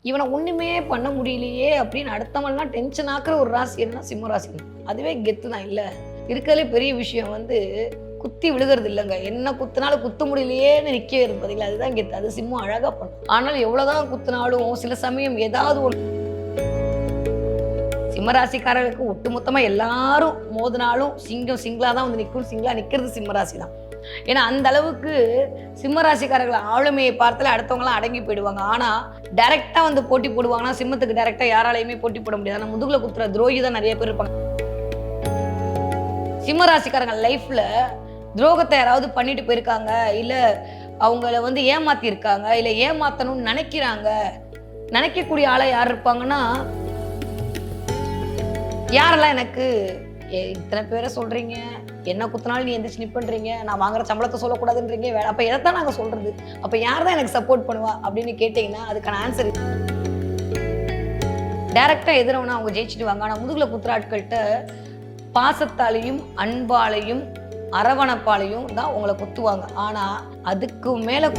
இவனை ஒண்ணுமே பண்ண முடியலையே அப்படின்னு அடுத்தவன்லாம் டென்ஷன் ஆக்குற ஒரு ராசி என்ன சிம்ம ராசி. அதுவே கெத்து தான் இல்ல. இருக்கிறதுலே பெரிய விஷயம் வந்து குத்தி விழுகிறது இல்லைங்க. என்ன குத்துனாலும் குத்த முடியலையேன்னு நிக்க இருப்பதில்லை, அதுதான் கெத்து. அது சிம்மம் அழகா பண்ணும். ஆனால் எவ்வளவுதான் குத்துனாலும் சில சமயம் ஏதாவது ஒரு சிம்மராசிக்காரர்களுக்கு ஒட்டுமொத்தமா எல்லாரும் மோதினாலும் சிங்கம் சிங்களா தான் வந்து நிற்கும். சிங்களா நிக்கிறது சிம்மராசி தான். ஏன்னா அந்த அளவுக்கு சிம்மராசிக்காரர்கள் ஆளுமையை பார்த்தாலே அடுத்தவங்களாம் அடங்கி போயிடுவாங்க. ஆனா டைரக்டா வந்து போட்டி போடுவாங்கன்னா சிம்மத்துக்கு டைரக்டா யாராலையுமே போட்டி போட முடியாது. ஆனா முதுகுல குத்துற துரோகி தான் நிறைய பேர் இருப்பாங்க. சிம்மராசிக்காரங்க லைஃப்ல துரோகத்தை யாராவது பண்ணிட்டு போயிருக்காங்க, இல்ல அவங்கள வந்து ஏமாத்தி இருக்காங்க, இல்ல ஏமாத்தணும்னு நினைக்கிறாங்க. நினைக்கக்கூடிய ஆளை யார் இருப்பாங்கன்னா, யாரெல்லாம் எனக்கு இத்தனை பேரை சொல்றீங்க, என்ன குத்தினாலும் நீ எந்திரிச்சு நிப்பண்றீங்க, நான் வாங்குற சம்பளத்தை சொல்லக்கூடாதுன்றீங்க, அப்ப எதைத்தான் நாங்க சொல்றது, அப்ப யார் தான் எனக்கு சப்போர்ட் பண்ணுவா அப்படின்னு கேட்டீங்கன்னா அதுக்கான ஆன்சர் டைரக்டா எதிரவனா அவங்க ஜெயிச்சுடுவாங்க. ஆனா முதுகுல குத்துற ஆட்கள்கிட்ட பாசத்தாலையும் அன்பாலையும் அரவணைப்பாலையும் தான் உங்களை குத்துவாங்க. ஆனா அதுக்கு மேல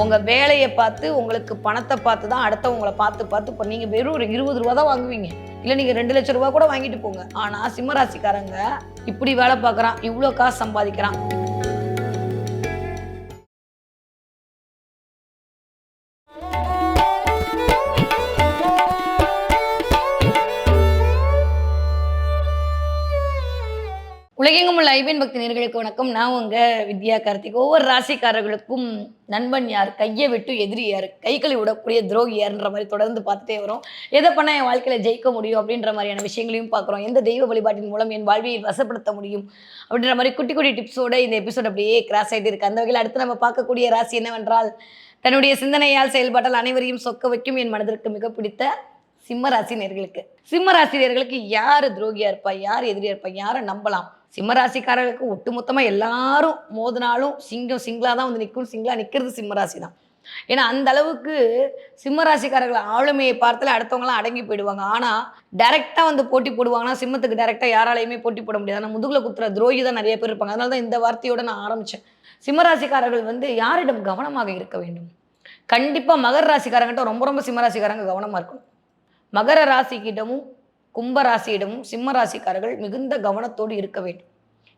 உங்க வேலையை பார்த்து உங்களுக்கு பணத்தை பார்த்து தான் அடுத்தவங்களை பார்த்து இப்போ நீங்க வெறும் ஒரு 20 ரூபா தான் வாங்குவீங்க, இல்ல நீங்க 2 லட்சம் ரூபாய் கூட வாங்கிட்டு போங்க. ஆனா சிம்மராசிக்காரங்க இப்படி வேலை பார்க்கறான், இவ்வளவு காசு சம்பாதிக்கிறான். உலகெங்கும் உள்ள ஐபிஎன் பக்தி நேயர்களுக்கு வணக்கம். நான் உங்க வித்யா கார்த்திக். ஒவ்வொரு ராசிக்காரர்களுக்கும் நண்பன் யார், கையை விட்டு எதிரி யார், கைகளை விடக்கூடிய துரோகி யாருன்ற மாதிரி தொடர்ந்து பார்த்துட்டே வரும். எதை பண்ணால் என் வாழ்க்கையில ஜெயிக்க முடியும் அப்படின்ற மாதிரியான விஷயங்களையும் பார்க்குறோம். எந்த தெய்வ வழிபாட்டின் மூலம் என் வாழ்வியை வசப்படுத்த முடியும் அப்படின்ற மாதிரி குட்டி குட்டி டிப்ஸோட இந்த எபிசோட் அப்படியே கிராஸ் ஆகிட்டு இருக்கு. அந்த வகையில் அடுத்து நம்ம பார்க்கக்கூடிய ராசி என்னவென்றால், தன்னுடைய சிந்தனையால் செயல்பாட்டால் அனைவரையும் சொக்க வைக்கும் என் மனதிற்கு மிக பிடித்த சிம்மராசி நேயர்களுக்கு. சிம்மராசி நேயர்களுக்கு யார் துரோகியா இருப்பா, யார் எதிரியா இருப்பா, யாரை நம்பலாம்? சிம்மராசிக்காரர்களுக்கு ஒட்டுமொத்தமா எல்லாரும் மோதினாலும் சிங்கம் சிங்களா தான் வந்து நிற்கும். சிங்களா நிக்கிறது சிம்மராசி தான். ஏன்னா அந்த அளவுக்கு சிம்மராசிக்காரர்கள் ஆளுமையை பார்த்தாலே அடுத்தவங்களாம் அடங்கி போயிடுவாங்க. ஆனா டைரக்டா வந்து போட்டி போடுவாங்கன்னா சிம்மத்துக்கு டைரக்டா யாராலையுமே போட்டி போட முடியாது. ஆனா முதுகுல குத்துற துரோகி தான் நிறைய பேர் இருப்பாங்க. அதனால தான் இந்த வார்த்தையோட நான் ஆரம்பிச்சேன். சிம்மராசிக்காரர்கள் வந்து யாரிடம் கவனமாக இருக்க வேண்டும்? கண்டிப்பா மகர ராசிக்காரங்கிட்ட ரொம்ப ரொம்ப சிம்மராசிக்காரங்க கவனமா இருக்கணும். மகர ராசிக்கிட்டமும் கும்ப ராசியிடமும் சிம்ம ராசிக்காரர்கள் மிகுந்த கவனத்தோடு இருக்க வேண்டும்.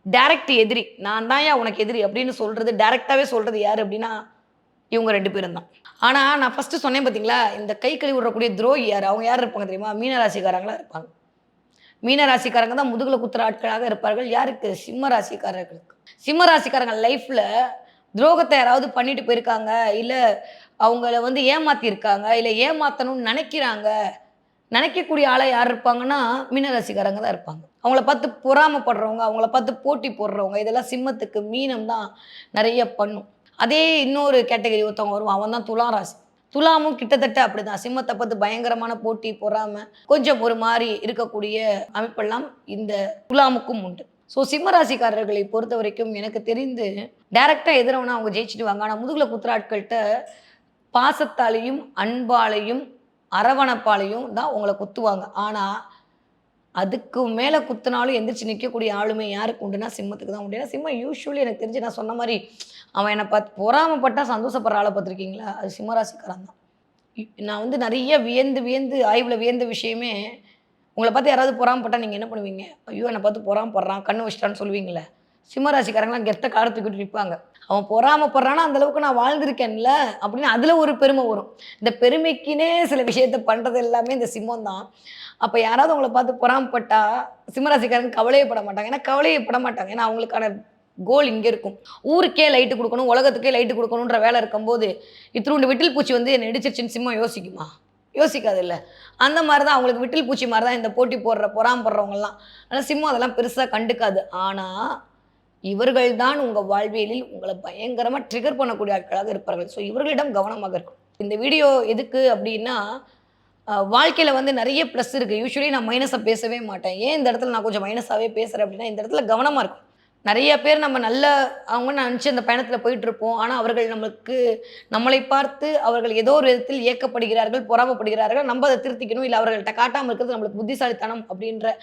டைரக்ட் எதிரி, நான் தான் உனக்கு எதிரி அப்படின்னு சொல்றது, டைரக்டாவே சொல்றது யாரு அப்படின்னா இவங்க 2 பேரும் தான். ஆனா நான் ஃபர்ஸ்ட் சொன்னேன் பார்த்தீங்களா, இந்த கை கழுவி விடக்கூடிய துரோகி யார், அவங்க யார் இருப்பாங்க தெரியுமா? மீனராசிக்காரங்களா இருப்பாங்க. மீனராசிக்காரங்க தான் முதுகுல குத்துற ஆட்களாக இருப்பார்கள். யாருக்கு? சிம்ம ராசிக்காரர்களுக்கு. சிம்ம ராசிக்காரங்க லைஃப்ல துரோகத்தை யாராவது பண்ணிட்டு போயிருக்காங்க, இல்ல அவங்கள வந்து ஏமாத்தி இருக்காங்க, இல்ல ஏமாத்தணும்னு நினைக்கக்கூடிய ஆளை யார் இருப்பாங்கன்னா மீனராசிக்காரங்க தான் இருப்பாங்க. அவங்கள பார்த்து பொறாமப்படுறவங்க, அவங்கள பார்த்து போட்டி போடுறவங்க, இதெல்லாம் சிம்மத்துக்கு மீனம் தான் நிறைய பண்ணும். அதே இன்னொரு கேட்டகரி ஒருத்தவங்க வருவான், அவன் தான் துலா ராசி. துலாமும் கிட்டத்தட்ட அப்படிதான். சிம்மத்தை பார்த்து பயங்கரமான போட்டி பொறாம கொஞ்சம் ஒரு மாதிரி இருக்கக்கூடிய அமைப்பெல்லாம் இந்த துலாமுக்கும் உண்டு. ஸோ சிம்மராசிக்காரர்களை பொறுத்த வரைக்கும் எனக்கு தெரிந்து டைரக்டா எதிரவனா அவங்க ஜெயிச்சுடுவாங்க. ஆனால் முதுகுல குத்துற ஆட்கள்கிட்ட பாசத்தாலையும் அன்பாலையும் அரவணைப்பாலையும் தான் உங்களை குத்துவாங்க. ஆனால் அதுக்கு மேலே குத்துனாலும் எந்திரிச்சு நிற்கக்கூடிய ஆளுமை யாருக்கு உண்டுன்னா சிம்மத்துக்கு தான் உண்டு. ஏன்னா சிம்மம் யூஸ்வலி எனக்கு தெரிஞ்சு நான் சொன்ன மாதிரி அவன் என்னை பார்த்து பொறாமப்பட்டால் சந்தோஷப்படுற ஆளை பார்த்துருக்கீங்களா? அது சிம்மராசிக்காரன் தான். நான் வந்து நிறைய வியந்து ஆய்வில் வியந்த விஷயமே, உங்களை பார்த்து யாராவது பொறாமப்பட்டால் நீங்கள் என்ன பண்ணுவீங்க? ஐயோ என்னை பார்த்து பொறாமப்படுறான், கண்ணு வச்சிட்டான்னு சொல்லுவீங்களே. சிம்மராசிக்காரங்களாம் கெத்த காலத்துக்கிட்டு நிற்பாங்க. அவன் பொறாமப்படுறான்னா அந்த அளவுக்கு நான் வாழ்ந்திருக்கேன்ல அப்படின்னு அதில் ஒரு பெருமை வரும். இந்த பெருமைக்குனே சில விஷயத்த பண்ணுறது எல்லாமே இந்த சிம்மம் தான். அப்போ யாராவது உங்களை பார்த்து பொறாமப்பட்டா சிம்மராசிக்காரங்க கவலையே பட மாட்டாங்க. ஏன்னா கவலையே பட மாட்டாங்க. ஏன்னா அவங்களுக்கான கோல் இங்கே இருக்கும். ஊருக்கே லைட்டு கொடுக்கணும், உலகத்துக்கே லைட்டு கொடுக்கணுன்ற வேலை இருக்கும்போது இத்தினோண்டு விட்டில் பூச்சி வந்து என்னை இடிச்சிருச்சுன்னு சிம்மம் யோசிக்குமா? யோசிக்காது இல்லை. அந்த மாதிரி தான் அவங்களுக்கு விட்டில் பூச்சி மாதிரி தான் இந்த போட்டி போடுற பொறாமப்படுறவங்கலாம். ஆனால் சிம்மம் அதெல்லாம் பெருசாக கண்டுக்காது. ஆனால் இவர்கள் தான் உங்கள் வாழ்வியலில் உங்களை பயங்கரமாக ட்ரிகர் பண்ணக்கூடிய ஆட்களாக இருப்பார்கள். ஸோ இவர்களிடம் கவனமாக இருக்கும். இந்த வீடியோ எதுக்கு அப்படின்னா, வாழ்க்கையில் வந்து நிறைய ப்ளஸ் இருக்குது. யூஸ்வலி நான் மைனஸை பேசவே மாட்டேன். ஏன் இந்த இடத்துல நான் கொஞ்சம் மைனஸாகவே பேசுகிறேன் அப்படின்னா, இந்த இடத்துல கவனமாக இருக்கும். நிறைய பேர் நம்ம நல்ல அவங்க நினச்சி அந்த பயணத்தில் போயிட்டுருப்போம். ஆனால் அவர்கள் நம்மளை பார்த்து அவர்கள் ஏதோ ஒரு விதத்தில் இயக்கப்படுகிறார்கள், பொறாமப்படுகிறார்கள். நம்ம அதை திருத்திக்கணும். இல்லை அவர்கள்ட்ட காட்டாமல் இருக்கிறது நம்மளுக்கு புத்திசாலித்தனம் அப்படின்ற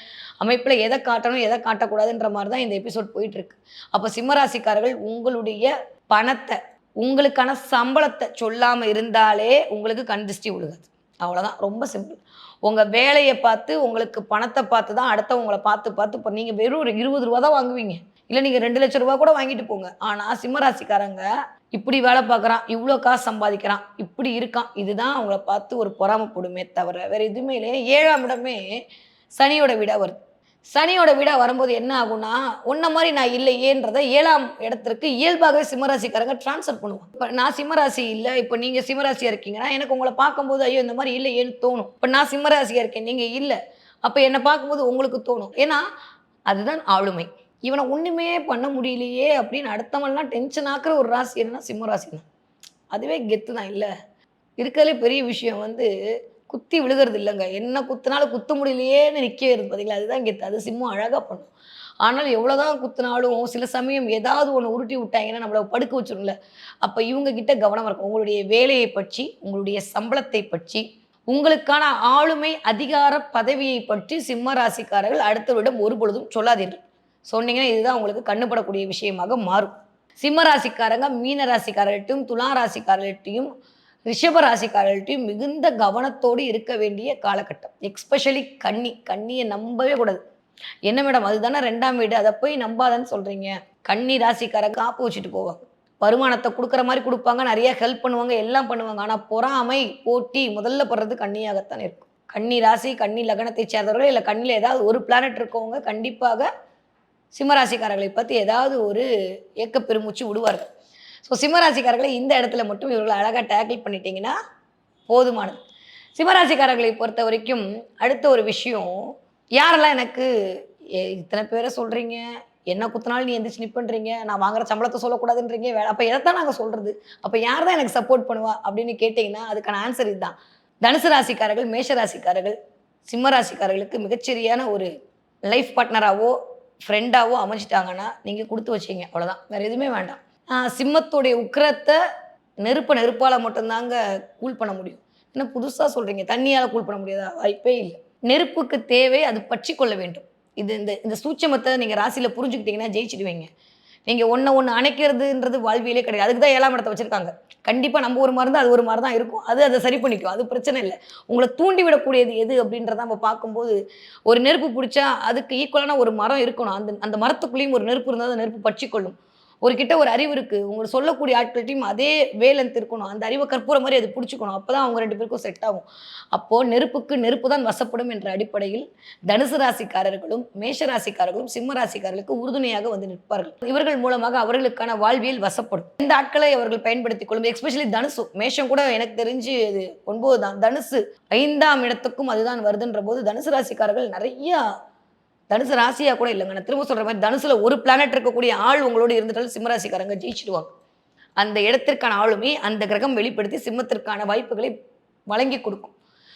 அமைப்பில் எதை காட்டணும் எதை காட்டக்கூடாதுன்ற மாதிரி தான் இந்த எபிசோட் போயிட்டுருக்கு. அப்போ சிம்மராசிக்காரர்கள் உங்களுடைய பணத்தை உங்களுக்கான சம்பளத்தை சொல்லாம இருந்தாலே உங்களுக்கு கண் திருஷ்டி விழுகாது. அவ்வளோதான். ரொம்ப சிம்பிள். உங்க வேலைய பார்த்து, உங்களுக்கு பணத்த பார்த்து தான் அடுத்தவங்கள பார்த்து பார்த்து இப்ப நீங்க வெறும் ஒரு ரூ. 20 தான் வாங்குவீங்க. இல்ல நீங்க ரூ. 2,00,000 கூட வாங்கிட்டு போங்க. ஆனா சிம்ம ராசிக்காரங்க இப்படி வேலை பார்க்குறான், இவ்ளோ காசு சம்பாதிக்கிறான், இப்படி இருக்கான். இதுதான் அவங்கள பார்த்து ஒரு பொறாமைப்படுமே தவிர, வேற எதுவுமே இல்ல. 7ஆம் இடமே சனியோட வீடா வருது. சனியோட வீடா வரும்போது என்ன ஆகும்னா, உன்ன மாரி நான் இல்லையேன்றத 7ஆம் இடத்திற்கு இயல்பாகவே சிம்மராசிக்காரங்க ட்ரான்ஸ்ஃபர் பண்ணுவாங்க. இப்ப நான் சிம்மராசி இல்ல, இப்ப நீங்க சிம்மராசியா இருக்கீங்கன்னா, எனக்கு உங்கள பார்க்கும்போது, ஐயோ! இந்த மாரி இல்லையேன்னு தோணும். இப்ப நான் சிம்மராசியா இருக்கேன், நீங்க இல்ல. அப்ப என்ன பார்க்கும்போது உங்களுக்கு தோணும். ஏன்னா, அதுதான் ஆளுமை. இவன ஒண்ணுமே பண்ண முடியலையே அப்படின்னு அடுத்தவன்லாம் டென்ஷன் ஆக்குற ஒரு ராசி என்னன்னா சிம்ம ராசி தான். அதுவே கெத்து தான் இல்ல. இருக்கிறதுலே பெரிய விஷயம் வந்து குத்தி விழுகிறது இல்லங்க. என்ன குத்துனாலும் குத்த முடியலையேன்னு நிக்கிறது பார்த்தீங்களா? அதுதான் கெத்து. அது சிம்மம் அழகா பண்ணும். ஆனாலும் எவ்வளோதான் குத்துனாலும் சில சமயம் ஏதாவது ஒண்ணு உருட்டி விட்டாங்கன்னா நம்மள படுக்க வச்சுரும்ல. அப்ப இவங்க கிட்ட கவனமா இருக்கும். உங்களுடைய வேலையை பற்றி, உங்களுடைய சம்பளத்தை பற்றி, உங்களுக்கான ஆளுமை, அதிகார பதவியை பற்றி சிம்ம ராசிக்காரர்கள் அடுத்தவரிடம் ஒருபொழுதும் சொல்லாதீர்கள். சொன்னீங்கன்னா இதுதான் உங்களுக்கு கண்ணுபடக்கூடிய விஷயமாக மாறும். சிம்ம ராசிக்காரங்க மீன ராசிக்காரர்கிட்டையும், துலா ராசிக்காரர்கிட்டையும், ரிஷப ராசிக்காரர்கள்ட்டயும் மிகுந்த கவனத்தோடு இருக்க வேண்டிய காலகட்டம். எஸ்பெஷலி கன்னி. கன்னிய நம்பவே கூடாது. என்ன மேடம் அதுதானே 2ஆம் வீடு. அத போய் நம்பாதன்னு சொல்றீங்க. கன்னி ராசிக்காரங்க காப்பு வச்சுட்டு போவாங்க. வருமானத்த குடுக்குற மாரி குடுப்பாங்க. நெறைய ஹெல்ப் பண்ணுவாங்க. எல்லாம் பண்ணுவாங்க. ஆனா பொறாமை, போட்டி முதல்ல படுறது கன்னியாகத்தான் இருக்கும். கன்னி ராசி, கன்னி லக்னத்தை சேர்ந்தவர்கள் இல்ல கன்னில ஏதாவது ஒரு பிளானட் இருக்கவங்க கண்டிப்பாக சிம்மராசிக்காரர்களை பத்தி ஏதாவது ஒரு ஏக்க பெருமூச்சு விடுவார்கள். ஸோ சிம்மராசிக்காரர்களை இந்த இடத்துல மட்டும் இவர்கள் அழகா டேக்கிள் பண்ணிட்டீங்கன்னா போதுமானது. சிம்மராசிக்காரர்களை பொறுத்த வரைக்கும் அடுத்த ஒரு விஷயம், யாரெல்லாம் எனக்கு இத்தனை பேரை சொல்றீங்க, என்ன குத்துனாலும் நீ எந்திரிச்சு நிப்பன்றீங்க, நான் வாங்குற சம்பளத்த சொல்லக்கூடாதுன்றீங்க, அப்ப எதத்தான் நாங்க சொல்றது? அப்ப யார் தான் எனக்கு சப்போர்ட் பண்ணுவா? அப்படின்னு கேட்டீங்கன்னா, அதுக்கான ஆன்சர் இதுதான். தனுசு ராசிக்காரர்கள், மேஷ ராசிக்காரர்கள், சிம்ம ராசிக்காரர்களுக்கு மிகச்சரியான ஒரு லைஃப் பார்ட்னராவோ, ஃப்ரெண்டாவோ அமைஞ்சிட்டாங்கன்னா, நீங்க குடுத்து வச்சீங்க. அவ்வளோதான். வேற எதுவுமே வேண்டாம். சிம்மத்துடைய உக்கிரத்த நெருப்பால மட்டும் தாங்க கூல் பண்ண முடியும். என்ன புதுசா சொல்றீங்க? தண்ணியால கூல் பண்ண முடியாதா? வாய்ப்பே இல்ல. நெருப்புக்கு தேவை அது பற்றிக்கொள்ள வேண்டும். இது இந்த இந்த சூட்சமத்த நீங்க ராசியில புரிஞ்சுக்கிட்டீங்கன்னா ஜெயிச்சுடுவீங்க. நீங்க ஒண்ண அணைக்கிறதுன்றது வாழ்வியலே கிடையாது. அதுக்கு தான் 7ஆம் இடத்த வச்சிருக்காங்க. கண்டிப்பா நம்ம ஒரு மாரி இருந்தா, அது ஒரு மாரி தான் இருக்கும். அது அத சரி பண்ணிக்கும். அது பிரச்சனை இல்ல. உங்கள தூண்டி விடக்கூடியது எது அப்படின்றத நம்ம பார்க்கும்போது, ஒரு நெருப்பு புடிச்சா அதுக்கு ஈக்குவலான ஒரு மரம் இருக்கணும். அந்த அந்த மரத்துக்குள்ளேயும் ஒரு நெருப்பு இருந்தா அந்த நெருப்பு பற்றிக்கொள்ளும். ஒரு கிட்ட ஒரு அறிவு இருக்கு. உங்களுக்கு சொல்லக்கூடிய ஆட்கள்ட்டயும் அதே வேலென்த் இருக்கணும். அந்த அறிவ கற்பூரம் மாரி அது புடிச்சுக்கணும். அப்பதான் அவங்க 2 பேருக்கும் செட் ஆகும். அப்போ நெருப்புக்கு நெருப்பு தான் வசப்படும் என்ற அடிப்படையில் தனுசு ராசிக்காரர்களும், மேஷ ராசிக்காரர்களும், சிம்ம ராசிக்காரர்களுக்கு உறுதுணையாக வந்து நிற்பார்கள். இவர்கள் மூலமாக அவர்களுக்கான வாழ்வியல் வசப்படும். இந்த ஆட்களை அவர்கள் பயன்படுத்திக் கொள்ளும். எஸ்பெஷலி தனுசு. மேஷம் கூட எனக்கு தெரிஞ்சு இது 9 தான். தனுசு 5ஆம் இடத்துக்கும் அதுதான் வருதுன்ற போது தனுசு ராசிக்காரர்கள் நெறைய தனுசு ராசியா கூட இல்லங்க. நான் திரும்ப சொல்ற மாரி தனுசுல ஒரு பிளானட் இருக்கக்கூடிய ஆள் உங்களோட இருந்துட்டாலும் சிம்மராசிக்காரங்க ஜெயிச்சுடுவாங்க. அந்த இடத்திற்கான ஆளுமை அந்த கிரகம் வெளிப்படுத்தி சிம்மத்திற்கான வாய்ப்புகளை வழங்கி கொடுக்கும்.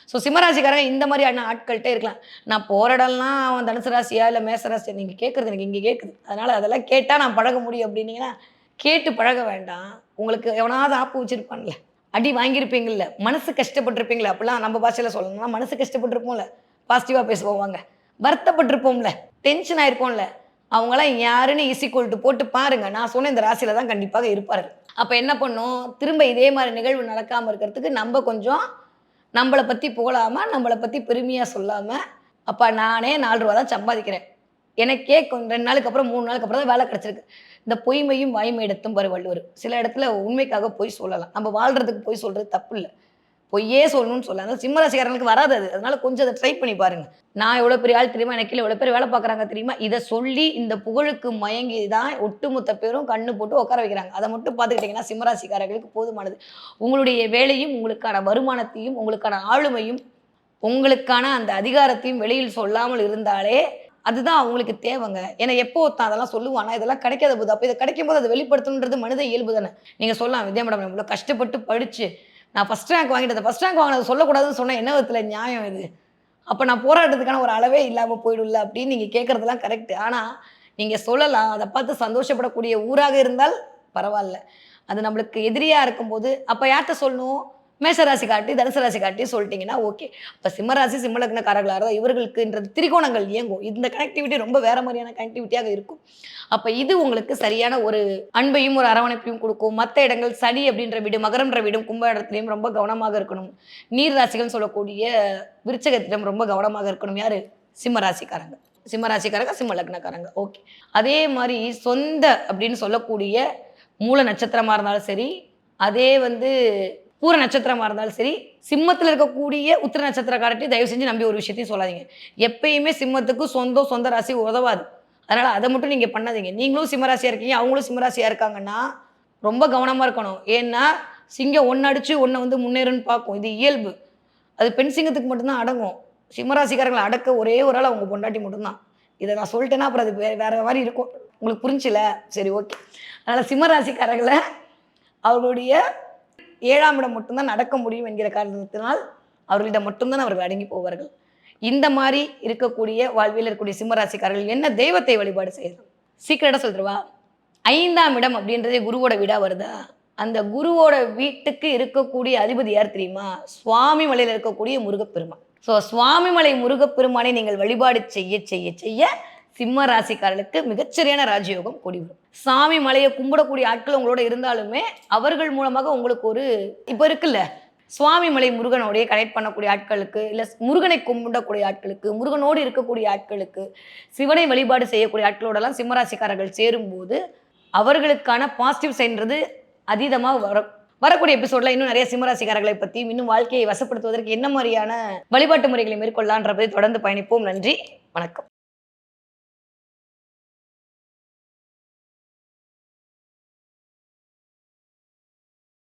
ஸோ சிம்மராசிக்காரங்க இந்த மாதிரியான ஆட்கள்கிட்ட இருக்கலாம். நான் போற இடம்லாம் அவன் தனுசு ராசியா இல்ல மேச ராசியா நீங்க கேட்கறது எனக்கு இங்க கேட்குது. அதனால அதெல்லாம் கேட்டா நான் பழக முடியும் அப்படின்னீங்கன்னா, கேட்டு பழக வேண்டாம். உங்களுக்கு எவனாவது ஆப்பு வச்சிருப்பான்ல. அடி வாங்கியிருப்பீங்கள்ல, மனசு கஷ்டப்பட்டுருப்பீங்கள்ல, அப்படிலாம் நம்ம பாஷையில சொல்லணும்னா மனசு கஷ்டப்பட்டுருப்போம்ல, பாசிட்டிவா பேசுவோம் வாங்க. வருத்தப்பட்டுருப்போம்ல, டென்ஷன் ஆயிருப்போம்ல, அவங்கலாம் யாருன்னு ஈஸிக்கோல்ட்டு போட்டு பாருங்க. நான் சொன்ன இந்த ராசியில தான் கண்டிப்பாக இருப்பார்கள். அப்ப என்ன பண்ணும், திரும்ப இதே மாரி நிகழ்வு நடக்காம இருக்கிறதுக்கு நம்ப கொஞ்சம் நம்பள பத்தி புகழாம, நம்பள பத்தி பெருமையா சொல்லாம, அப்பா நானே ரூ. 4 தான் சம்பாதிக்கிறேன். எனக்கே 2 நாளுக்கு அப்புறம், 3 நாளுக்கு அப்புறம் தான் வேலை கிடைச்சிருக்கு. இந்த பொய்மையும் வாய்மை எடுத்தும் பாரு வள்ளுவர். சில இடத்துல உண்மைக்காக பொய் சொல்லலாம். நம்ம வாழ்றதுக்கு பொய் சொல்றது தப்பில்ல. பொய்யே சொல்லணும்னு சொல்லல. அதனால சிம்ம ராசிக்காரங்களுக்கு வராது அது. அதனால கொஞ்சம் அத ட்ரை பண்ணி பாருங்க. நான் எவ்வளோ பெரிய ஆள் தெரியுமா? எனக்கு கீழ எவ்வளோ பேர் வேலை பார்க்குறாங்க தெரியுமா? இத சொல்லி இந்த புகழுக்கு மயங்கி தான் ஒட்டுமொத்த பேரும் கண்ணு போட்டு உட்கார வைக்கிறாங்க. அத மட்டும் பார்த்துக்கிட்டீங்கன்னா சிம்ம ராசிக்காரர்களுக்கு போதுமானது. உங்களுடைய வேலையும், உங்களுக்கான வருமானத்தையும், உங்களுக்கான ஆளுமையும், உங்களுக்கான அந்த அதிகாரத்தையும் வெளியில் சொல்லாமல் இருந்தாலே, அதுதான் அவங்களுக்கு தேவைங்க. ஏன்னா எப்போ ஒருத்தன் அதெல்லாம் சொல்லுவானா, இதெல்லாம் கிடைக்காத போது, அப்ப இத கிடைக்கும்போது அத வெளிப்படுத்தணுன்றது மனித இயல்பு தானே. நீங்க சொல்லலாம், வித்யா மேடம் இவ்வளோ கஷ்டப்பட்டு படிச்சு நான் ஃபர்ஸ்ட் ரேங்க் வாங்கிட்டேன். ஃபர்ஸ்ட் ரேங்க் வாங்கினத சொல்லக்கூடாதுன்னு சொன்னா என்ன விதத்துல நியாயம் இது? அப்ப நான் போராட்டத்துக்கான ஒரு அளவே இல்லாம போயிடும்ல அப்படின்னு நீங்க கேட்கறதெல்லாம் கரெக்ட். ஆனா, நீங்க சொல்லலாம். அத பார்த்து சந்தோஷப்படக்கூடிய ஊராக இருந்தால் பரவால்ல. அது நம்மளுக்கு எதிரியா இருக்கும்போது, அப்ப யார்ட்ட சொல்லணும்? மேஷராசி காட்டி தனுசு ராசி காட்டி சொல்லிட்டீங்கன்னா ஓகே. அப்போ சிம்மராசி சிம்ம லக்னக்காரர்களாக இருந்தால் இவர்களுக்குன்றது திரிகோணங்கள் இயங்கும். இந்த கனெக்டிவிட்டி ரொம்ப வேற மாதிரியான கனெக்டிவிட்டியாக இருக்கும். அப்போ இது உங்களுக்கு சரியான ஒரு அன்பையும் ஒரு அரவணைப்பையும் கொடுக்கும். மற்ற இடங்கள் சனி அப்படின்ற வீடு, மகரம்ன்ற வீடும், கும்ப இடத்துலையும் ரொம்ப கவனமாக இருக்கணும். நீர் ராசிகள் சொல்லக்கூடிய விருச்சகத்திடம் ரொம்ப கவனமாக இருக்கணும். யாரு? சிம்ம ராசிக்காரங்க. சிம்ம ராசிக்காரங்க, சிம்ம லக்னக்காரங்க. ஓகே. அதே மாதிரி சொந்த அப்படின்னு சொல்லக்கூடிய மூல நட்சத்திரமாக இருந்தாலும் சரி, அதே பூர நட்சத்திரமா இருந்தாலும் சரி, சிம்மத்தில் இருக்கக்கூடிய உத்திர நட்சத்திரக்காரட்டி தயவு செஞ்சு நம்பி ஒரு விஷயத்தையும் சொல்லாதீங்க. எப்பயுமே சிம்மத்துக்கு சொந்த ராசி உதவாது. அதனால அதை மட்டும் நீங்க பண்ணாதீங்க. நீங்களும் சிம்மராசியா இருக்கீங்க, அவங்களும் சிம்மராசியா இருக்காங்கன்னா ரொம்ப கவனமா இருக்கணும். ஏன்னா சிங்கம் ஒன்னு அடிச்சு ஒன்னை முன்னேறுன்னு பார்க்கும். இது இயல்பு. அது பெண் சிங்கத்துக்கு மட்டும்தான் அடங்கும். சிம்மராசிக்காரங்களை அடக்க ஒரே ஒரு ஆள் அவங்க பொண்டாட்டி மட்டும்தான். இதை நான் சொல்லிட்டேன்னா அப்புறம் அது வேற மாதிரி இருக்கும். உங்களுக்கு புரிஞ்சில? சரி, ஓகே. அதனால சிம்மராசிக்காரர்களை அவர்களுடைய 7ஆம் இடம் மட்டும்தான் நடக்க முடியும் என்கிற காரணத்தினால் அவர்களிடம் மட்டும்தான் அவர்கள் அடங்கி போவார்கள். இந்த மாதிரி இருக்கக்கூடிய வாழ்வில் இருக்கக்கூடிய சிம்மராசிக்காரர்கள் என்ன தெய்வத்தை வழிபாடு செய்யலாம்? சீக்கிரட்டா சொல்லிடுவா. 5ஆம் இடம் அப்படின்றதே குருவோட வீடா வருதா? அந்த குருவோட வீட்டுக்கு இருக்கக்கூடிய அதிபதி யார் தெரியுமா? சுவாமி மலையில் இருக்கக்கூடிய முருகப்பெருமான். ஸோ சுவாமிமலை முருகப்பெருமானை நீங்கள் வழிபாடு செய்ய செய்ய செய்ய சிம்ம ராசிக்காரர்களுக்கு மிகச்சரியான ராஜயோகம் கூடி வரும். சாமி மலையை கும்பிடக்கூடிய ஆட்கள் உங்களோட இருந்தாலுமே அவர்கள் மூலமாக உங்களுக்கு ஒரு இப்போ இருக்குல்ல சுவாமி மலை முருகனோடைய கனெக்ட் பண்ணக்கூடிய ஆட்களுக்கு, இல்லை முருகனை கும்பிடக்கூடிய ஆட்களுக்கு, முருகனோடு இருக்கக்கூடிய ஆட்களுக்கு, சிவனை வழிபாடு செய்யக்கூடிய ஆட்களோடலாம் சிம்மராசிக்காரர்கள் சேரும்போது அவர்களுக்கான பாசிட்டிவ் சைன்றது அதீதமாக வரக்கூடிய எபிசோட்ல இன்னும் நிறைய சிம்மராசிக்காரர்களை பற்றியும் இன்னும் வாழ்க்கையை வசப்படுத்துவதற்கு என்ன மாதிரியான வழிபாட்டு முறைகளை மேற்கொள்ளலான்றதை தொடர்ந்து பயணிப்போம். நன்றி, வணக்கம்.